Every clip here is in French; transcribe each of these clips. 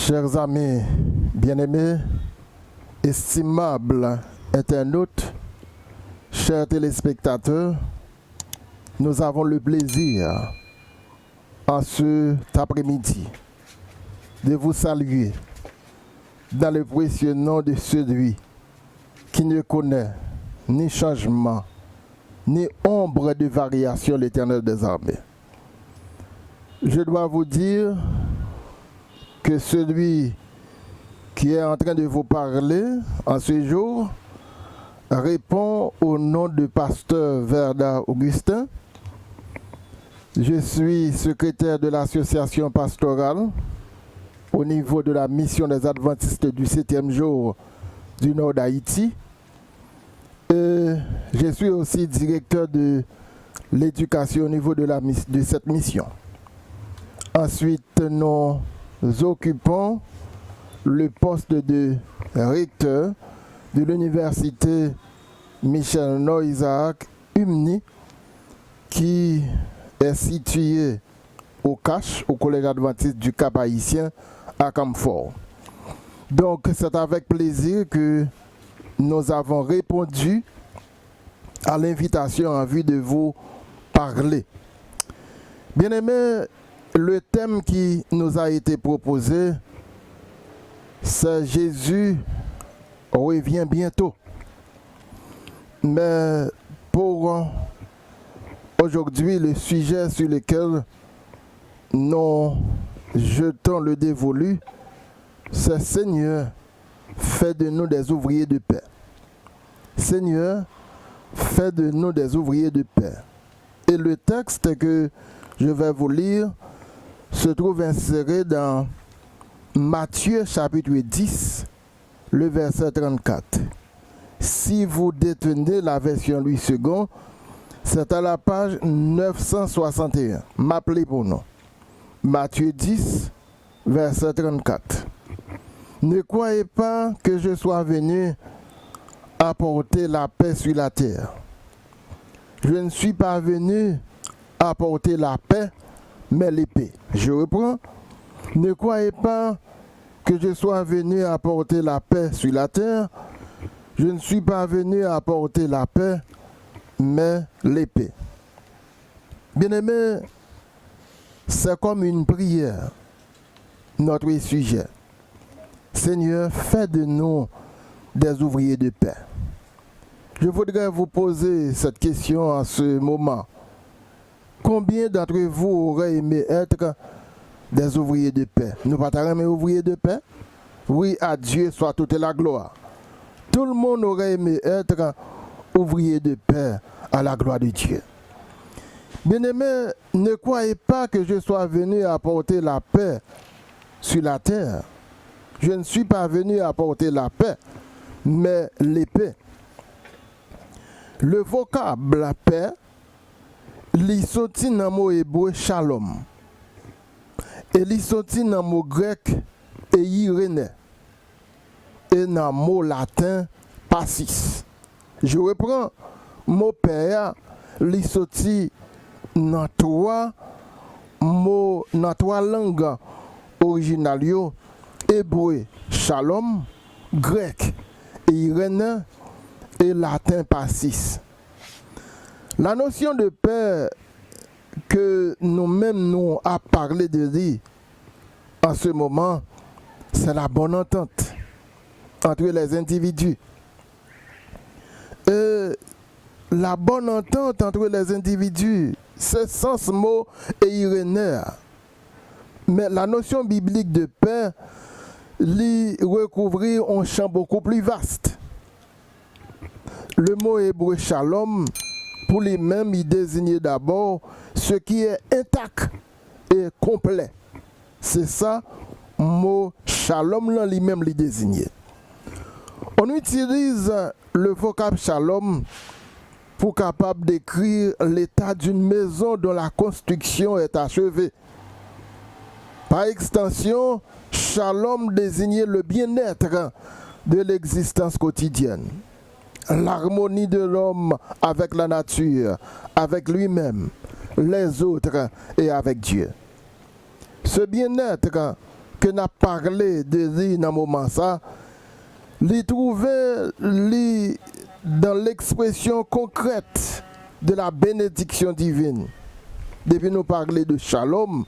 Chers amis bien-aimés, estimables internautes, chers téléspectateurs, nous avons le plaisir en cet après-midi de vous saluer dans le précieux nom de celui qui ne connaît ni changement, ni ombre de variation, l'Éternel des armées. Je dois vous dire que celui qui est en train de vous parler en ce jour répond au nom de pasteur Verda Augustin. Je suis secrétaire de l'association pastorale au niveau de la mission des Adventistes du 7e jour du nord d'Haïti. Et je suis aussi directeur de l'éducation au niveau de cette mission. Ensuite, nous occupons le poste de recteur de l'université Michel Noisaac Umni, qui est située au CACH, au Collège adventiste du Cap Haïtien à Camfort. Donc, c'est avec plaisir que nous avons répondu à l'invitation en vue de vous parler. Bien-aimés, le thème qui nous a été proposé, c'est Jésus revient bientôt. Mais pour aujourd'hui, le sujet sur lequel nous jetons le dévolu, c'est Seigneur, fais de nous des ouvriers de paix. Seigneur, fais de nous des ouvriers de paix. Et le texte que je vais vous lire se trouve inséré dans Matthieu chapitre 10, le verset 34. Si vous détenez la version Louis II, c'est à la page 961. M'appelez pour nous. Matthieu 10, verset 34. Ne croyez pas que je sois venu apporter la paix sur la terre. Je ne suis pas venu apporter la paix, mais l'épée. Je reprends. Ne croyez pas que je sois venu apporter la paix sur la terre. Je ne suis pas venu apporter la paix, mais l'épée. Bien-aimés, c'est comme une prière, notre sujet. Seigneur, fais de nous des ouvriers de paix. Je voudrais vous poser cette question en ce moment. Combien d'entre vous auraient aimé être des ouvriers de paix? Nous pas aimer ouvriers de paix? Oui, à Dieu soit toute la gloire. Tout le monde aurait aimé être ouvrier de paix à la gloire de Dieu. Bien-aimés, ne croyez pas que je sois venu apporter la paix sur la terre. Je ne suis pas venu apporter la paix, mais l'épée. Le vocable paix, li sorti dans le mot hébreu shalom. Et li sorti dans le mot grec eirene. Et dans le mot latin passis. Je reprends, mot paix, li sorti dans trois langues originales, hébreu shalom, grec eirene et latin passis. La notion de paix que nous-mêmes nous a parlé de lui en ce moment, c'est la bonne entente entre les individus. Et la bonne entente entre les individus, c'est sans ce mot eirene. Mais la notion biblique de paix lui recouvrir un champ beaucoup plus vaste. Le mot hébreu shalom, pour lui-même, il désignait d'abord ce qui est intact et complet. C'est ça, mot shalom, là, lui-même, il désignait. On utilise le vocable shalom pour capable décrire l'état d'une maison dont la construction est achevée. Par extension, shalom désignait le bien-être de l'existence quotidienne. L'harmonie de l'homme avec la nature, avec lui-même, les autres et avec Dieu. Ce bien-être que n'a parlé de lui dans le moment ça, lui trouver lui dans l'expression concrète de la bénédiction divine. Depuis nous parler de shalom,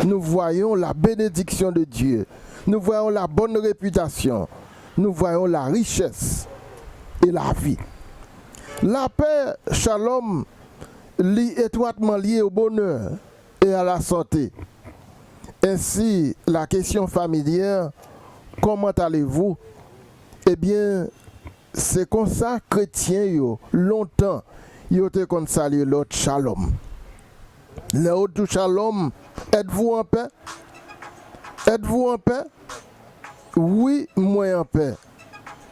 nous voyons la bénédiction de Dieu. Nous voyons la bonne réputation. Nous voyons la richesse et la vie. La paix, shalom, est étroitement liée au bonheur et à la santé. Ainsi, la question familière, comment allez-vous? Eh bien, c'est comme ça, chrétiens, longtemps, ils ont salué l'autre shalom. L'autre shalom, êtes-vous en paix? Êtes-vous en paix? Oui, moi en paix.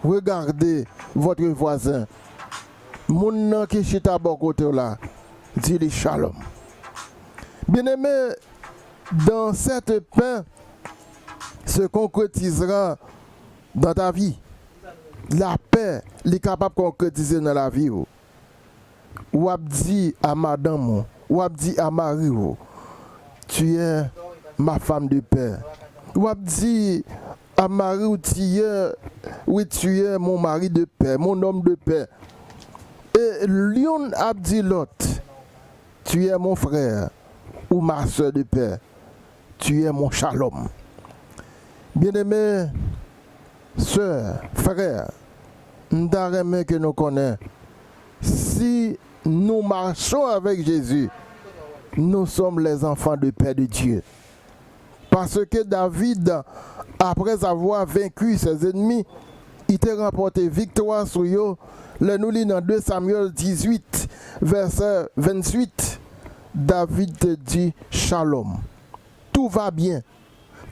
Regardez votre voisin. Mon nom qui est à bon côté là, dit le shalom. Bien-aimé, dans cette paix se concrétisera dans ta vie. La paix est capable de concrétiser dans la vie. Ou a dit à madame, ou a dit à Marie, tu es ma femme de paix. Ou a dit à Marie, oui, tu es mon mari de paix, mon homme de paix. Et l'un a dit l'autre, tu es mon frère ou ma soeur de paix, tu es mon shalom. Bien-aimés, sœurs, frères, nous devons que nous connaissons. Si nous marchons avec Jésus, nous sommes les enfants de paix de Dieu. Parce que David, après avoir vaincu ses ennemis, il a remporté victoire sur eux. Nous lisons dans 2 Samuel 18, verset 28. David te dit shalom. Tout va bien.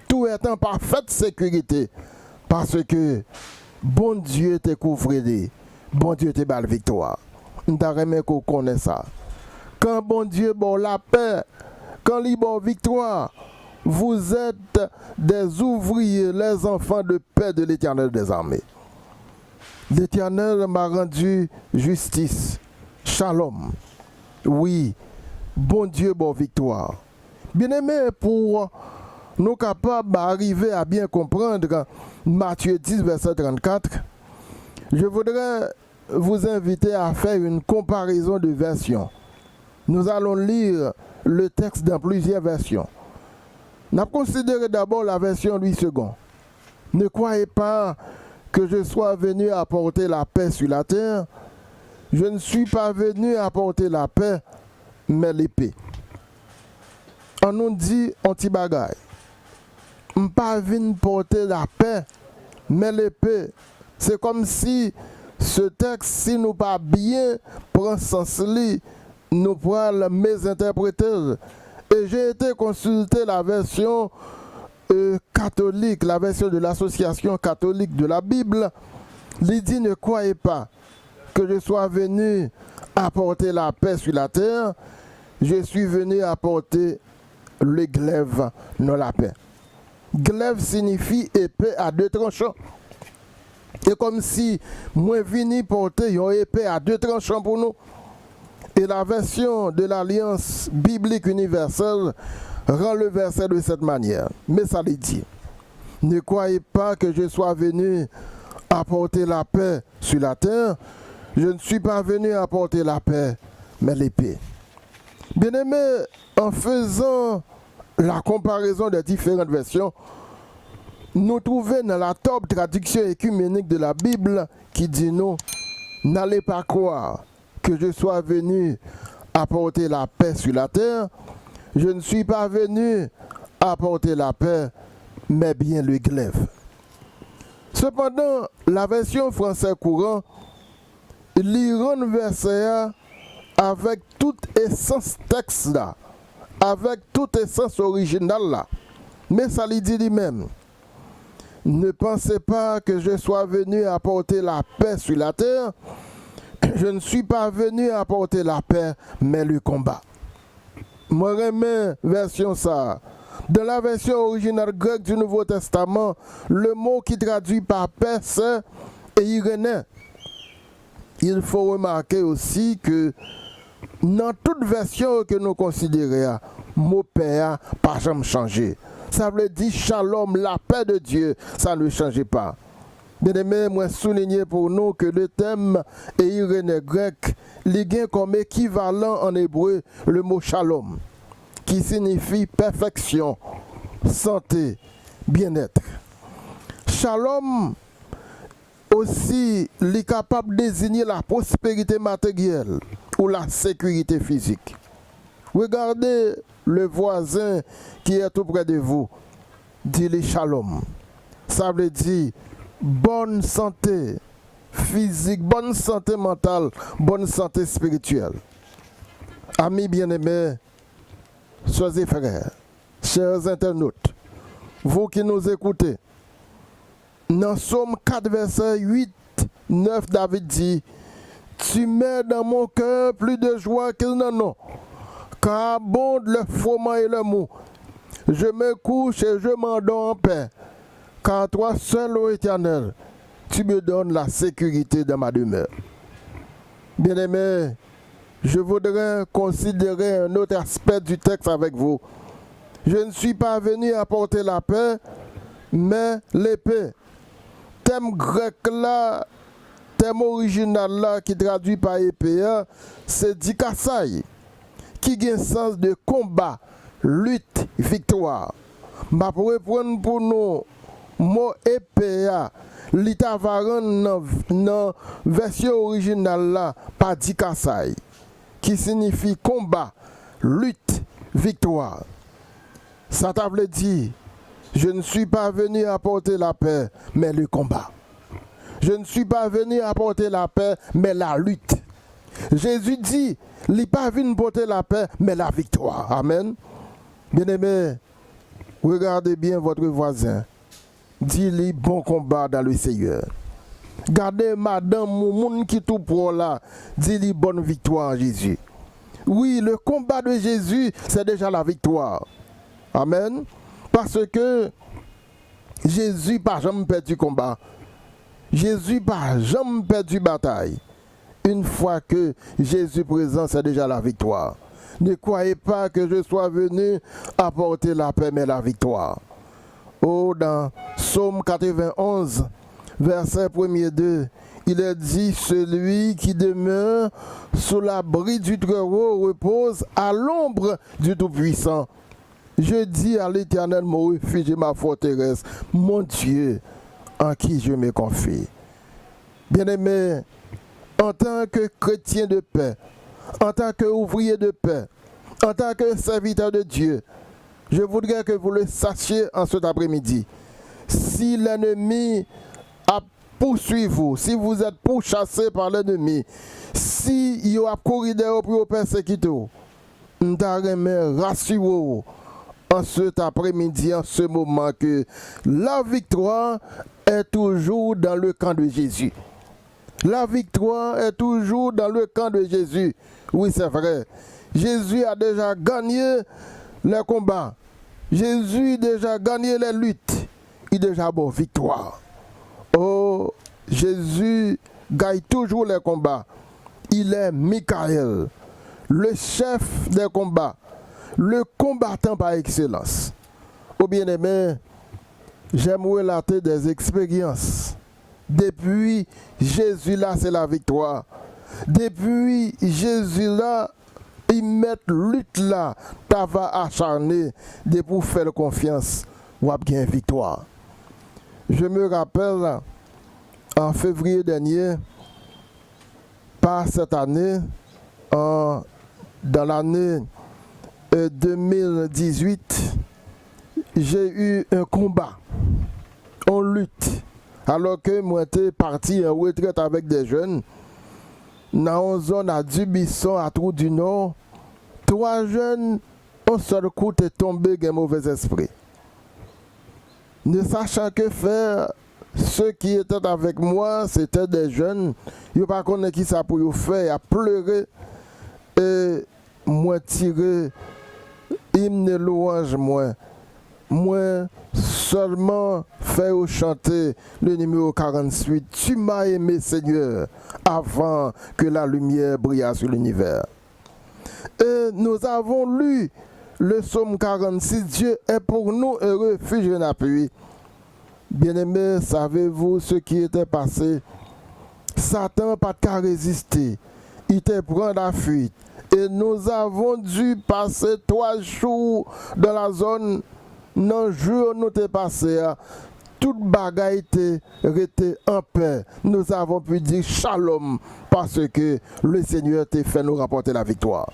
Tout est en parfaite sécurité. Parce que bon Dieu te couvre. Bon Dieu te bat la victoire. Nous avons qu'on connaît ça. Quand bon Dieu bon la paix, quand il bon victoire, vous êtes des ouvriers, les enfants de paix de l'Éternel des armées. L'Éternel m'a rendu justice, shalom. Oui, bon Dieu, bonne victoire. Bien-aimé, pour nous capables d'arriver à bien comprendre Matthieu 10, verset 34, je voudrais vous inviter à faire une comparaison de versions. Nous allons lire le texte dans plusieurs versions. Nous considérons d'abord la version Louis II. Ne croyez pas que je sois venu apporter la paix sur la terre. Je ne suis pas venu apporter la paix, mais l'épée. On nous dit anti-bagaille. Je ne suis pas venu porter la paix, mais l'épée. C'est comme si ce texte, si nous pas bien prend sens li, nous pourrons le mésinterpréter. Et j'ai été consulter la version catholique, la version de l'association catholique de la Bible. Il dit ne croyez pas que je sois venu apporter la paix sur la terre. Je suis venu apporter le glaive, non la paix. Glaive signifie épée à deux tranchants. Et comme si moi venu porter une épée à deux tranchants pour nous. Et la version de l'Alliance biblique universelle rend le verset de cette manière. Mais ça lui dit, ne croyez pas que je sois venu apporter la paix sur la terre. Je ne suis pas venu apporter la paix, mais l'épée. Bien-aimés, en faisant la comparaison des différentes versions, nous trouvons dans la top traduction écuménique de la Bible qui dit nous, n'allez pas croire que je sois venu apporter la paix sur la terre. Je ne suis pas venu apporter la paix, mais bien le glaive. Cependant, la version française courant lit le verset avec toute essence texte là, avec toute essence originale là. Mais ça lui dit lui-même, ne pensez pas que je sois venu apporter la paix sur la terre. Je ne suis pas venu apporter la paix, mais le combat. Moi, remets version ça. Dans la version originale grecque du Nouveau Testament, le mot qui traduit par paix, c'est eirénée. Il faut remarquer aussi que dans toute version que nous considérons, le mot paix n'a pas jamais changé. Ça veut dire shalom, la paix de Dieu. Ça ne change pas. Bien aimé, moi souligner pour nous que le thème est irénée grec, il a comme équivalent en hébreu le mot shalom, qui signifie perfection, santé, bien-être. Shalom aussi, il est capable de désigner la prospérité matérielle ou la sécurité physique. Regardez le voisin qui est tout près de vous, dit-le shalom. Ça veut dire bonne santé physique, bonne santé mentale, bonne santé spirituelle. Amis bien-aimés, soeurs et frères, chers internautes, vous qui nous écoutez, dans Somme 4, verset 8, 9, David dit, tu mets dans mon cœur plus de joie qu'il n'en a, car abondent le froment et le mou. Je me couche et je m'endors en paix, car toi seul, ô Éternel, tu me donnes la sécurité dans ma demeure. Bien-aimé, je voudrais considérer un autre aspect du texte avec vous. Je ne suis pas venu apporter la paix, mais l'épée. Thème grec là, thème original là, qui traduit par épée, c'est dikasai, qui a un sens de combat, lutte, victoire. Ma pour répondre pour nous, mot épée, l'itavaran dans version originale là, par dikasai, qui signifie combat, lutte, victoire. Ça t'a veut dire, je ne suis pas venu apporter la paix, mais le combat. Je ne suis pas venu apporter la paix, mais la lutte. Jésus dit, il n'est pas venu apporter la paix, mais la victoire. Amen. Bien-aimés, regardez bien votre voisin. Dis-lui bon combat dans le Seigneur. Gardez madame, mon monde qui tout pour là. Dis-lui bonne victoire en Jésus. Oui, le combat de Jésus, c'est déjà la victoire. Amen. Parce que Jésus n'a jamais perdu combat. Jésus n'a jamais perdu bataille. Une fois que Jésus présent, c'est déjà la victoire. Ne croyez pas que je sois venu apporter la paix, mais la victoire. Oh, dans Psaume 91, verset 1er 2, il est dit, celui qui demeure sous l'abri du Très-Haut repose à l'ombre du Tout-Puissant. Je dis à l'Éternel, mon refuge et ma forteresse, mon Dieu, en qui je me confie. Bien-aimé, en tant que chrétien de paix, en tant qu'ouvrier de paix, en tant que serviteur de Dieu, je voudrais que vous le sachiez en cet après-midi. Si l'ennemi a poursuivi vous, si vous êtes pourchassé par l'ennemi, si il y a couru dehors pour persécuter, nous t'arrêtons, rassurez-vous en cet après-midi, en ce moment, que la victoire est toujours dans le camp de Jésus. La victoire est toujours dans le camp de Jésus. Oui, c'est vrai. Jésus a déjà gagné les combats. Jésus a déjà gagné les luttes. Il a déjà bon victoire. Oh, Jésus gagne toujours les combats. Il est Michael, le chef des combats, le combattant par excellence. Oh bien-aimé, j'aime relater des expériences. Depuis Jésus là, c'est la victoire. Depuis Jésus là, il met lutte là, tu vas acharner de pour faire confiance ou bien victoire. Je me rappelle en février dernier, pas cette année, dans l'année 2018, j'ai eu un combat, en lutte. Alors que moi j'étais parti en retraite avec des jeunes, dans une zone à Dubisson, à Trou du Nord, 3 jeunes, un seul coup, est tombé d'un mauvais esprit. Ne sachant que faire, ceux qui étaient avec moi, c'était des jeunes, ils ne pas connaître qui ça pour faire, à pleurer et moi tirer hymne louange moi seulement faire chanter le numéro 48. Tu m'as aimé, Seigneur, avant que la lumière brille sur l'univers. Et nous avons lu le psaume 46, Dieu est pour nous un refuge et un appui. Bien-aimés, savez-vous ce qui était passé? Satan n'a pas qu'à résister. Il te prend la fuite. Et nous avons dû passer 3 jours dans la zone. Non, jour nous t'es passé. Toute bagaille était en paix. Nous avons pu dire shalom parce que le Seigneur t'a fait nous rapporter la victoire.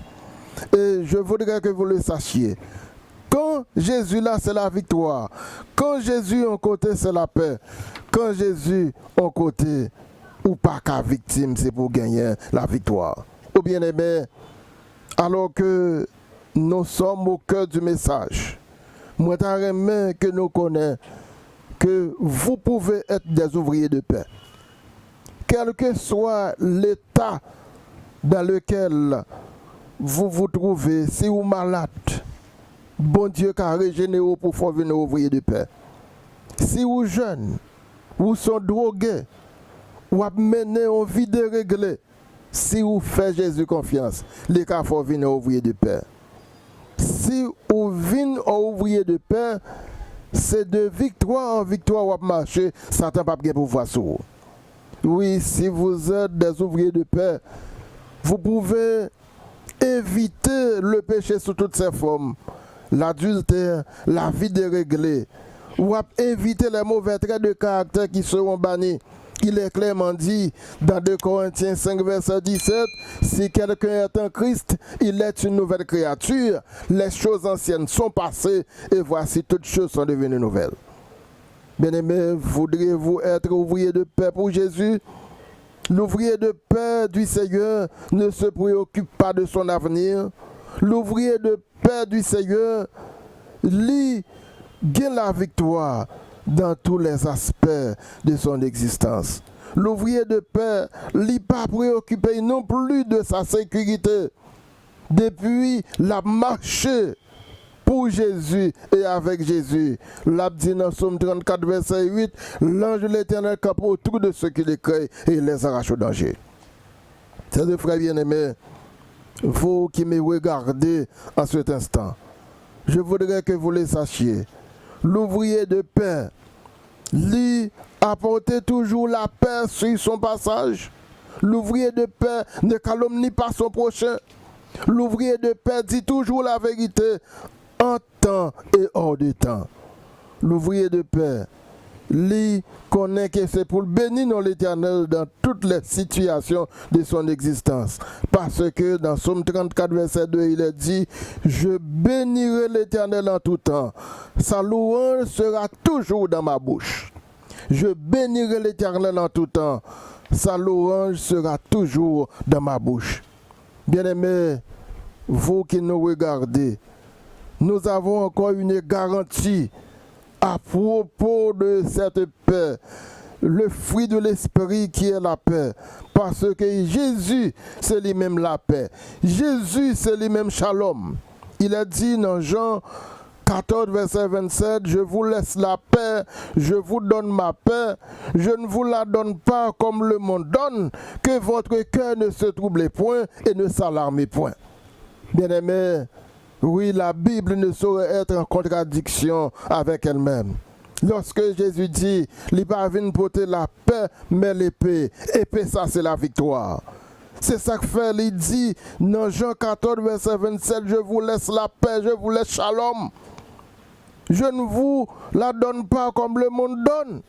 Et je voudrais que vous le sachiez. Quand Jésus là, c'est la victoire. Quand Jésus en côté, c'est la paix. Quand Jésus en côté, ou pas qu'à victime, c'est pour gagner la victoire. Ou bien aimé, alors que nous sommes au cœur du message, moi j'aimerais que nous connaissons que vous pouvez être des ouvriers de paix. Quel que soit l'état dans lequel vous vous trouvez, si vous êtes malade, bon Dieu qui a régénéré pour faire venir ouvrier de paix. Si vous êtes jeune, vous sont drogués, ou à mener une vie déréglée, si vous faites Jésus confiance, les cas faut venir ouvrier de paix. Si vous venez ouvrier de paix, c'est de victoire en victoire ou à marcher, Satan pas bien pouvoir sur vous. Oui, si vous êtes des ouvriers de paix, vous pouvez éviter le péché sous toutes ses formes, l'adultère, la vie déréglée, ou à éviter les mauvais traits de caractère qui seront bannis. Il est clairement dit dans 2 Corinthiens 5, verset 17, si quelqu'un est en Christ, il est une nouvelle créature. Les choses anciennes sont passées et voici toutes choses sont devenues nouvelles. Bien-aimés, voudriez-vous être ouvrier de paix pour Jésus? L'ouvrier de paix du Seigneur ne se préoccupe pas de son avenir. L'ouvrier de paix du Seigneur, lui, gagne la victoire dans tous les aspects de son existence. L'ouvrier de paix n'est pas préoccupé non plus de sa sécurité. Depuis la marché pour Jésus et avec Jésus, l'a dit dans Psaume 34, verset 8, l'ange de l'Éternel campe autour de ceux qui les créent et il les arrache au danger. Chers frères bien-aimés, vous qui me regardez en cet instant, je voudrais que vous le sachiez. L'ouvrier de paix, lui apportait toujours la paix sur son passage. L'ouvrier de paix ne calomnie pas son prochain. L'ouvrier de paix dit toujours la vérité en temps et hors de temps. L'ouvrier de paix, lui connaît que c'est pour le bénir dans l'Éternel dans toutes les situations de son existence. Parce que dans Psaume 34, verset 2, il est dit, je bénirai l'Éternel en tout temps. Sa louange sera toujours dans ma bouche. Je bénirai l'Éternel en tout temps. Sa louange sera toujours dans ma bouche. Bien-aimés, vous qui nous regardez, nous avons encore une garantie à propos de cette paix, le fruit de l'esprit qui est la paix. Parce que Jésus, c'est lui-même la paix. Jésus, c'est lui-même shalom. Il a dit dans Jean 14, verset 27, je vous laisse la paix, je vous donne ma paix, je ne vous la donne pas comme le monde donne, que votre cœur ne se trouble point et ne s'alarme point. Bien-aimés, oui, la Bible ne saurait être en contradiction avec elle-même. Lorsque Jésus dit, il va venir porter la paix, mais l'épée. Épée, ça c'est la victoire. C'est ça que fait, il dit, dans Jean 14, verset 27, je vous laisse la paix, je vous laisse shalom. Je ne vous la donne pas comme le monde donne.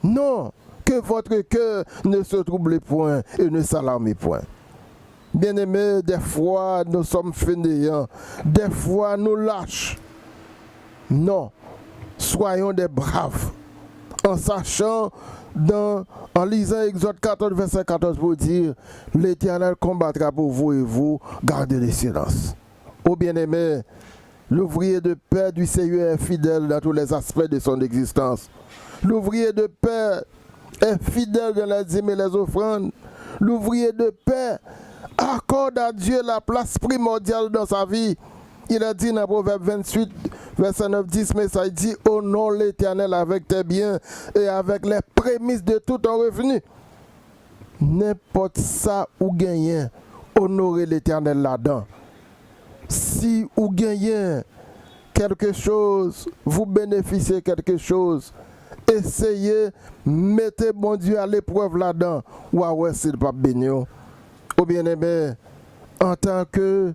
Non, que votre cœur ne se trouble point et ne s'alarme point. Bien-aimés, des fois nous sommes fainéants, des fois nous lâches. Non, soyons des braves, en sachant, en lisant Exode 14, verset 14 pour dire, l'Éternel combattra pour vous et vous gardez le silence. Ô bien-aimés, l'ouvrier de paix du Seigneur est fidèle dans tous les aspects de son existence. L'ouvrier de paix est fidèle dans les dîmes et les offrandes. L'ouvrier de paix accorde à Dieu la place primordiale dans sa vie. Il a dit dans Proverbe 28, verset 9-10, mais ça dit, honore l'Éternel avec tes biens et avec les prémices de tout ton revenu. N'importe ça ou gagner, honorer l'Éternel là-dedans. Si vous gagnez quelque chose, vous bénéficiez quelque chose, essayez, mettez bon Dieu à l'épreuve là-dedans. Ou ouais, c'est pas béni. Ou bien aimé, en tant que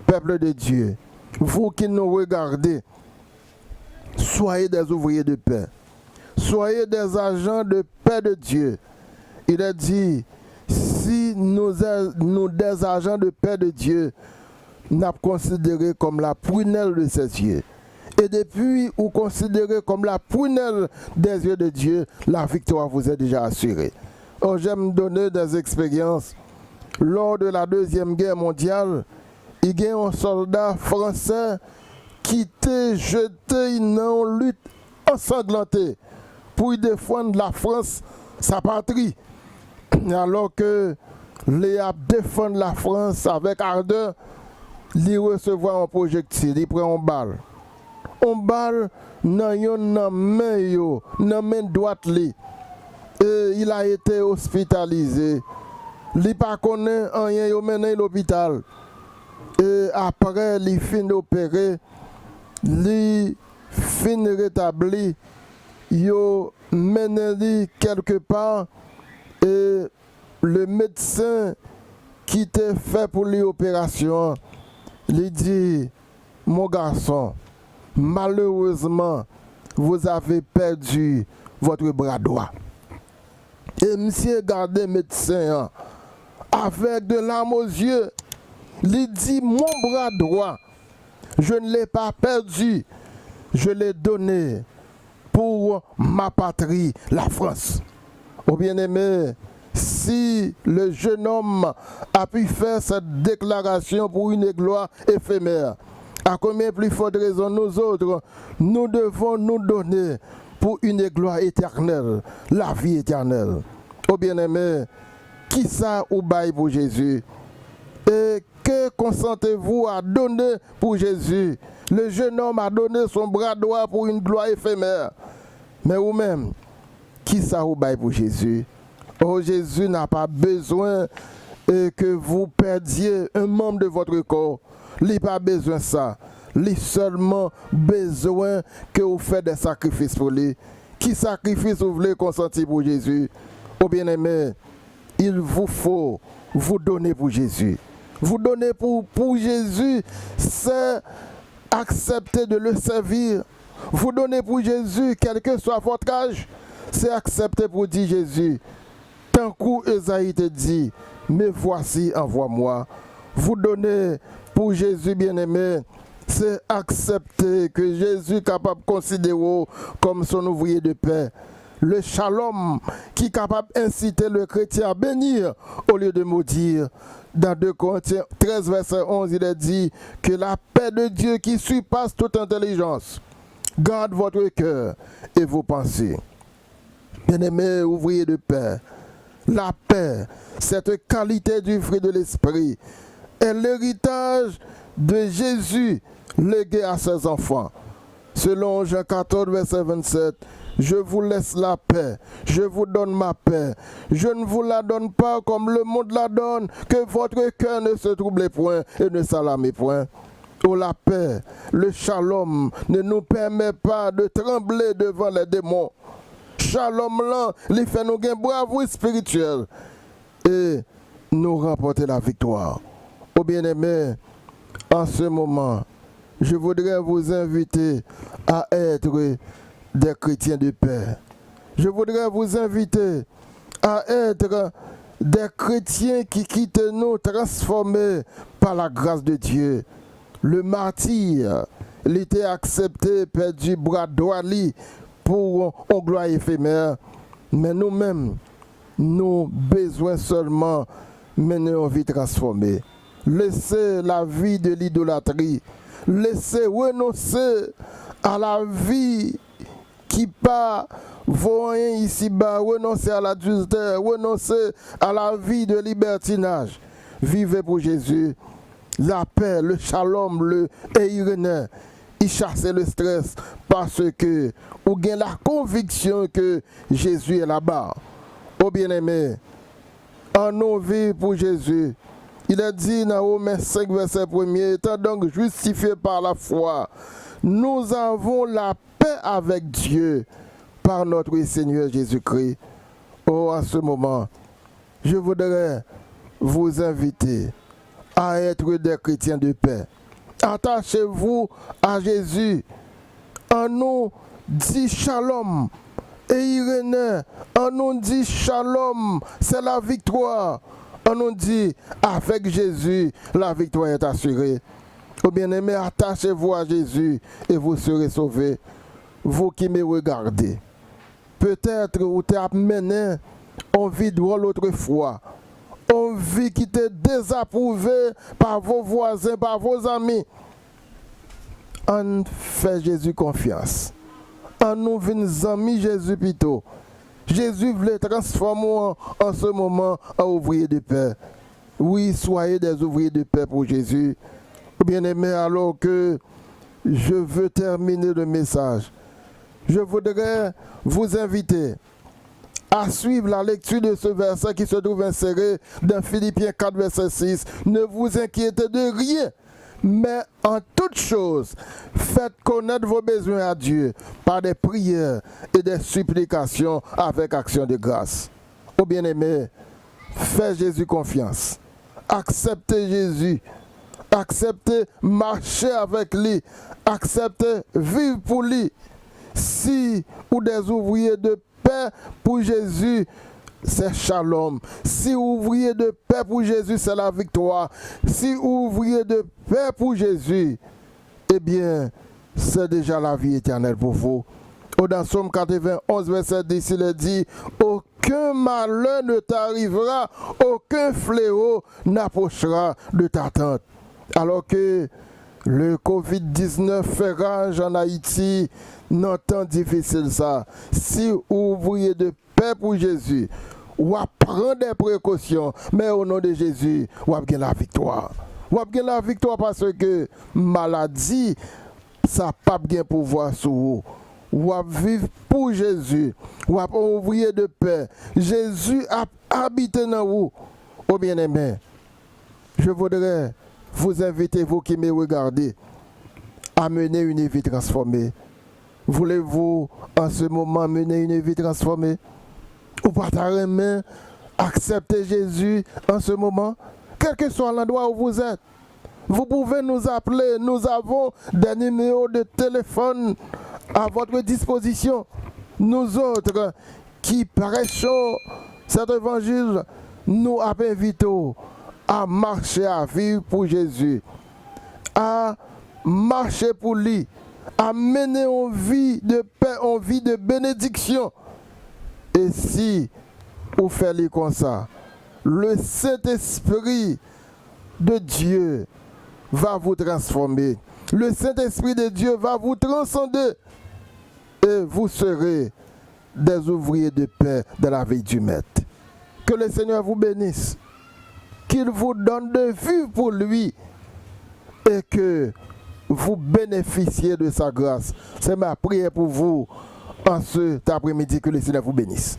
peuple de Dieu, vous qui nous regardez, soyez des ouvriers de paix. Soyez des agents de paix de Dieu. Il a dit, si nous des agents de paix de Dieu, nous considérés comme la prunelle de ses yeux. Et depuis vous considérez comme la prunelle des yeux de Dieu, la victoire vous est déjà assurée. Oh, j'aime donner des expériences. Lors de la Deuxième Guerre mondiale, il y a un soldat français qui était jeté dans une lutte ensanglantée pour défendre la France, sa patrie. Alors que les défendre la France avec ardeur, il recevoir un projectile, il prend une balle. Une balle dans la main droite. Et il a été hospitalisé. Il n'a pas connu rien, il a mené à l'hôpital. Et après, il finit d'opérer, il finit rétabli, il a mené quelque part. Et le médecin qui était fait pour l'opération, il dit, mon garçon, malheureusement, vous avez perdu votre bras droit. Et monsieur gardé médecin, avec de larmes aux yeux, il dit, mon bras droit, je ne l'ai pas perdu, je l'ai donné pour ma patrie, la France. Oh bien-aimé, si le jeune homme a pu faire cette déclaration pour une gloire éphémère, à combien plus forte raison nous autres, nous devons nous donner pour une gloire éternelle, la vie éternelle. Oh bien-aimé, qui ça ou bail pour Jésus? Et que consentez-vous à donner pour Jésus? Le jeune homme a donné son bras droit pour une gloire éphémère. Mais vous-même, qui ça ou bail pour Jésus? Oh, Jésus n'a pas besoin que vous perdiez un membre de votre corps. Il n'a pas besoin de ça. Il a seulement besoin que vous fassiez des sacrifices pour lui. Qui sacrifice vous voulez consentir pour Jésus? Oh bien-aimé, il vous faut vous donner pour Jésus. Vous donner pour Jésus, c'est accepter de le servir. Vous donner pour Jésus, quel que soit votre âge, c'est accepter pour dire Jésus. Tant que Esaïe te dit, mais voici, envoie-moi. Vous donner pour Jésus bien-aimé, c'est accepter que Jésus est capable de considérer comme son ouvrier de paix. Le shalom qui est capable d'inciter le chrétien à bénir au lieu de maudire. Dans 2 Corinthiens 13, verset 11, il est dit que la paix de Dieu qui surpasse toute intelligence garde votre cœur et vos pensées. Bien-aimés, ouvriers de paix, la paix, cette qualité du fruit de l'esprit, est l'héritage de Jésus légué à ses enfants. Selon Jean 14, verset 27, je vous laisse la paix, je vous donne ma paix. Je ne vous la donne pas comme le monde la donne, que votre cœur ne se trouble point et ne s'alarme point. Oh, la paix, le shalom ne nous permet pas de trembler devant les démons. Shalom là, il fait nous gagner bravoure spirituelle et nous remporter la victoire. Oh bien-aimés, en ce moment, je voudrais vous inviter à être des chrétiens de paix. Je voudrais vous inviter à être des chrétiens qui quittent nous transformés par la grâce de Dieu. Le martyr, il était accepté, perdu bras droit pour une gloire éphémère. Mais nous-mêmes, nous besoin seulement mener une vie transformée. Laissez la vie de l'idolâtrie. Laissez renoncer à la vie qui pas vaut rien ici-bas. Renoncer à l'adultère. Renoncer à la vie de libertinage. Vivez pour Jésus. La paix, le shalom, le Eirené. Il chasse le stress parce que vous avez la conviction que Jésus est là-bas. Oh bien-aimé, en nos vies pour Jésus, Il est dit dans Romains 5, verset 1er, étant donc justifiés par la foi, nous avons la paix avec Dieu par notre Seigneur Jésus-Christ. Oh, à ce moment, je voudrais vous inviter à être des chrétiens de paix. Attachez-vous à Jésus. On nous dit shalom. Et Irénée, on nous dit shalom, c'est la victoire. On nous dit, avec Jésus, la victoire est assurée. Oh bien-aimé, attachez-vous à Jésus et vous serez sauvés. Vous qui me regardez, peut-être vous êtes mené en vie de l'autre fois, en vie qui était désapprouvée par vos voisins, par vos amis. On fait Jésus confiance. On nous vient amis Jésus plutôt. Jésus voulait transformer en ce moment en ouvrier de paix. Oui, soyez des ouvriers de paix pour Jésus. Bien-aimés, alors que je veux terminer le message, je voudrais vous inviter à suivre la lecture de ce verset qui se trouve inséré dans Philippiens 4, verset 6. Ne vous inquiétez de rien, mais en toute chose, faites connaître vos besoins à Dieu par des prières et des supplications avec action de grâce. Ô bien-aimé, faites Jésus confiance. Acceptez Jésus. Acceptez marcher avec lui. Acceptez vivre pour lui. Si ou des ouvriers de paix pour Jésus, c'est shalom. Si ouvrier de paix pour Jésus, c'est la victoire. Si ouvrier de paix pour Jésus, eh bien, c'est déjà la vie éternelle pour vous. Dans Psaume 91, verset 10, il est dit, aucun malheur ne t'arrivera, aucun fléau n'approchera de ta tente. Alors que le Covid-19 fait rage en Haïti, dans temps difficile ça. Si ouvrier de paix pour Jésus, ou à prendre des précautions, mais au nom de Jésus, ou à gagner la victoire. Ou à gagner la victoire parce que maladie, ça n'a pas bien pouvoir sur vous. Ou à vivre pour Jésus, ou à ouvrier de paix. Jésus a habité dans vous. Oh bien-aimé, je voudrais vous inviter, vous qui me regardez, à mener une vie transformée. Voulez-vous en ce moment mener une vie transformée? Ou partager main, accepter Jésus en ce moment, quel que soit l'endroit où vous êtes. Vous pouvez nous appeler, nous avons des numéros de téléphone à votre disposition. Nous autres qui prêchons cet évangile, nous invitons à marcher, à vivre pour Jésus, à marcher pour lui, à mener en vie de paix, en vie de bénédiction. Et si vous faites comme ça, le Saint-Esprit de Dieu va vous transformer. Le Saint-Esprit de Dieu va vous transcender. Et vous serez des ouvriers de paix de la vie du Maître. Que le Seigneur vous bénisse. Qu'il vous donne de vivre pour lui. Et que vous bénéficiez de sa grâce. C'est ma prière pour vous en cet après-midi. Que le Seigneur vous bénisse.